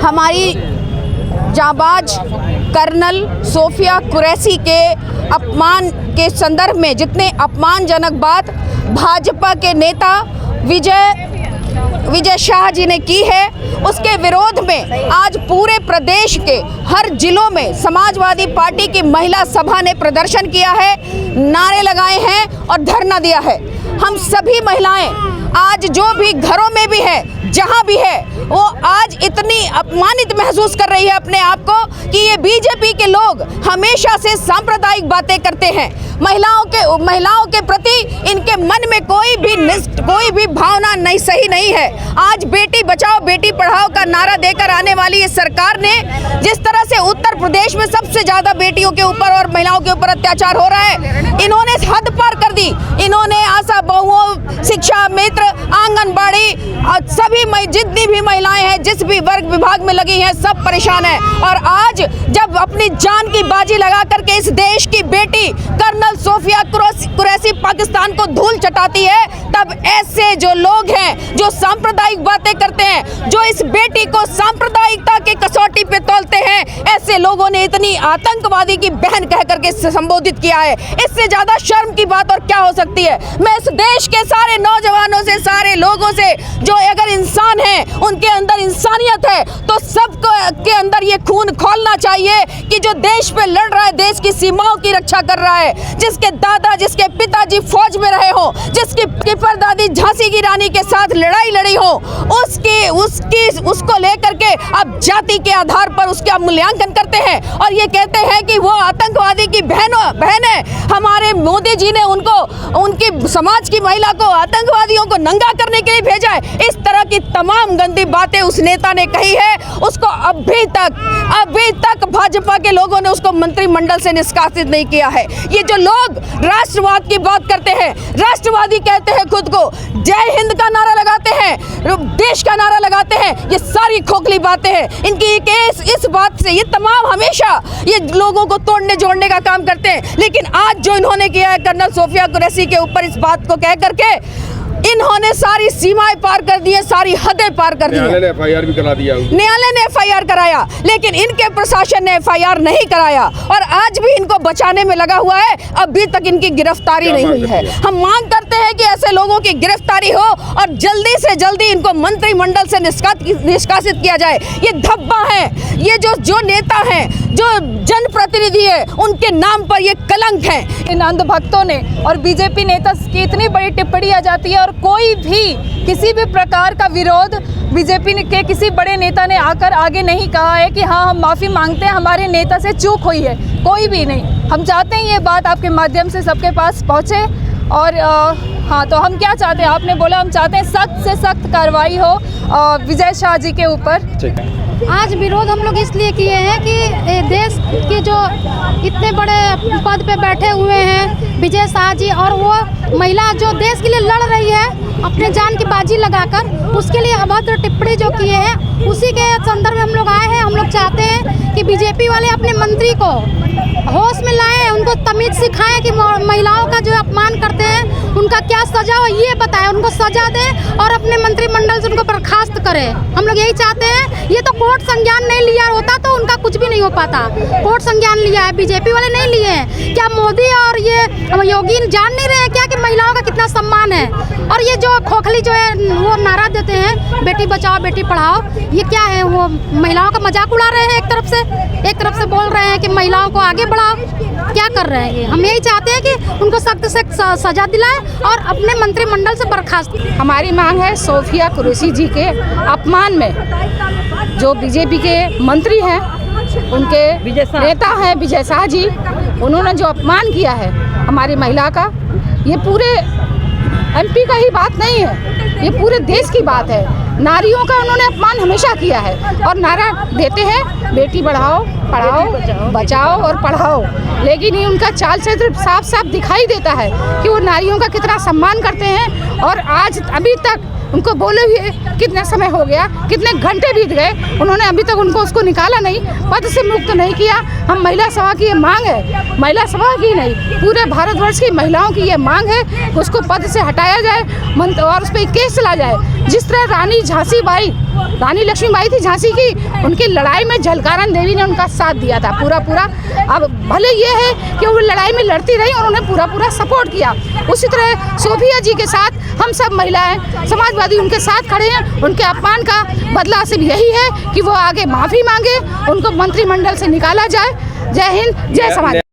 हमारी जाबाज colonel Sophia Qureshi के अपमान के संदर्भ में जितने अपमानजनक बात भाजपा के नेता विजय शाह जी ने की है, उसके विरोध में आज पूरे प्रदेश के हर जिलों में समाजवादी पार्टी की महिला सभा ने प्रदर्शन किया है, नारे लगाए हैं और धरना दिया है। हम सभी महिलाएं आज जो भी घरों में भी है, जहां भी है, वो आज इतनी अपमानित महसूस कर रही है अपने आप को कि ये बीजेपी के लोग हमेशा से सांप्रदायिक बातें करते हैं। महिलाओं के प्रति इनके मन में कोई भी भावना नहीं सही नहीं है। आज बेटी बचाओ बेटी पढ़ाओ का नारा देकर आने वाली इस सरकार ने जिस तरह से उत्तर प्रदेश में सबसे ज्यादा बेटियों के ऊपर और महिलाओं के ऊपर अत्याचार हो रहा है, इन्होंने हद पार कर दी। इन्होंने आशा बहुओं, शिक्षा मित्र, आंगनबाड़ी और सभी जितनी भी महिलाएं हैं, जिस भी वर्ग विभाग में लगी हैं, सब परेशान है। और आज जब अपनी जान की बाजी लगा करके इस देश की बेटी कर्नल सोफिया कुरैशी पाकिस्तान को धूल चटाती है, तब ऐसे जो लोग हैं जो सांप्रदायिक बातें करते हैं, जो इस बेटी को सांप्रदायिकता के कसौटी पे तौलते हैं, ऐसे लोगों ने इतनी आतंकवादी की बहन कह करके संबोधित किया है। इससे ज्यादा शर्म की बात और क्या हो सकती है। मैं इस देश के सारे नौजवानों से, सारे लोगों से, जो अगर इंसान है, उनके अंदर इंसानियत है, तो सबको के अंदर ये खून खौलना चाहिए कि जो देश पे लड़ रहा है, देश की सीमाओं की रक्षा कर रहा है, जिसके दादा, जिसके पिताजी फौज में रहे हो, जिसकी परदादी झांसी की रानी के साथ लड़ाई लड़ी हो, उसको लेकर के अब जाति के आधार पर उसका मूल्यांकन करते हैं और ये कहते हैं कि वो आतंकवादी की बहन है। हमारे मोदी जी ने उनकी समाज की महिला को आतंकवादियों को नंगा करने के लिए भेजा है। इस तरह की तमाम गंदी बातें उस नेता ने कही है। उसको अभी तक भाजपा के लोगों ने उसको मंत्रिमंडल से निष्कासित नहीं किया है। ये जो लोग राष्ट्रवाद की बात करते हैं, राष्ट्रवादी कहते हैं खुद को, जय हिंद का नारा लगाते हैं, देश का नारा लगाते हैं, ये सारी खोखली बातें हैं। इनकी इस बात से ये तमाम हमेशा ये लोगों को तोड़ने जोड़ने का काम करते हैं। लेकिन आज जो इन्होंने किया है कर्नल सोफिया कुरैशी के ऊपर, इस बात को कह करके इन्होंने सारी सीमाएं पार कर दी है, सारी हदें पार कर दी है। न्यायालय ने एफआईआर भी करा दिया। न्यायालय ने एफआईआर कराया, लेकिन इनके प्रशासन ने एफआईआर नहीं कराया और आज भी इनको बचाने में लगा हुआ है। अभी तक इनकी गिरफ्तारी नहीं हुई है। हम मांग करते हैं कि ऐसे लोगों की गिरफ्तारी हो और जल्दी से जल्दी इनको मंत्रिमंडल से निष्कासित किया जाए। ये धब्बा है, ये जो नेता हैं, जो जनप्रतिनिधि है, उनके नाम पर ये कलंक है। इन अंधभक्तों ने और बीजेपी नेता की इतनी बड़ी टिप्पणी आ जाती है और कोई भी किसी भी प्रकार का विरोध बीजेपी के किसी बड़े नेता ने आकर आगे नहीं कहा है कि हाँ हम माफ़ी मांगते हैं, हमारे नेता से चूक हुई है, कोई भी नहीं। हम चाहते हैं ये बात आपके माध्यम से सबके पास पहुँचे और हाँ, तो हम क्या चाहते हैं, आपने बोला हम चाहते हैं सख्त से सख्त कार्रवाई हो विजय शाह जी के ऊपर। आज विरोध हम लोग इसलिए किए हैं कि देश के जो इतने बड़े पद पे बैठे हुए हैं विजय शाह जी, और वो महिला जो देश के लिए लड़ रही है अपने जान की बाजी लगाकर, उसके लिए अभद्र टिप्पणी जो किए हैं, उसी के संदर्भ में हम लोग आए हैं। हम लोग चाहते हैं कि बीजेपी वाले अपने मंत्री को होश में लाएं, उनको तमीज़ सिखाएं कि महिलाओं का जो अपमान करते हैं उनका क्या सजा हो ये बताएं, उनको सजा दें और अपने मंत्रिमंडल से उनको बर्खास्त करें। हम लोग यही चाहते हैं। ये तो कोर्ट संज्ञान नहीं लिया होता तो उनका कुछ भी नहीं हो पाता। कोर्ट संज्ञान लिया है, बीजेपी वाले नहीं लिए हैं। क्या मोदी और ये योगी जान नहीं रहे हैं क्या कि महिलाओं का कितना सम्मान है? और ये जो खोखली जो है वो नारा देते हैं बेटी बचाओ बेटी पढ़ाओ, ये क्या है? वो महिलाओं का मजाक उड़ा रहे हैं। एक तरफ से बोल रहे हैं कि महिलाओं को आगे बढ़ाओ। क्या कर रहे हैं? हम यही चाहते हैं कि उनको सख्त से सजा दिलाए और अपने मंत्रिमंडल से बर्खास्त। हमारी मांग है सोफिया कुरैशी जी के अपमान में जो बीजेपी के मंत्री हैं, उनके नेता हैं विजय शाह जी, उन्होंने जो अपमान किया है हमारी महिला का, ये पूरे एमपी का ही बात नहीं है, ये पूरे देश की बात है। नारियों का उन्होंने अपमान हमेशा किया है और नारा देते हैं बेटी बढ़ाओ पढ़ाओ बचाओ और पढ़ाओ, लेकिन ये उनका चाल चरित्र साफ साफ दिखाई देता है कि वो नारियों का कितना सम्मान करते हैं। और आज अभी तक उनको बोले हुए कितना समय हो गया, कितने घंटे बीत गए, उन्होंने अभी तक उसको निकाला नहीं, पद से मुक्त नहीं किया। हम महिला सभा की ये मांग है, महिला सभा की नहीं, पूरे भारतवर्ष की महिलाओं की ये मांग है कि उसको पद से हटाया जाए और उस पर केस चला जाए। जिस तरह रानी लक्ष्मीबाई थी झांसी की, उनकी लड़ाई में झलकारन देवी ने उनका साथ दिया था पूरा। अब भले ये है कि वो लड़ाई में लड़ती रही और उन्हें पूरा सपोर्ट किया, उसी तरह सोफिया जी के साथ हम सब महिलाएं समाजवादी उनके साथ खड़े हैं। उनके अपमान का बदला सिर्फ यही है कि वो आगे माफ़ी मांगे, उनको मंत्रिमंडल से निकाला जाए। जय हिंद, जय समाज।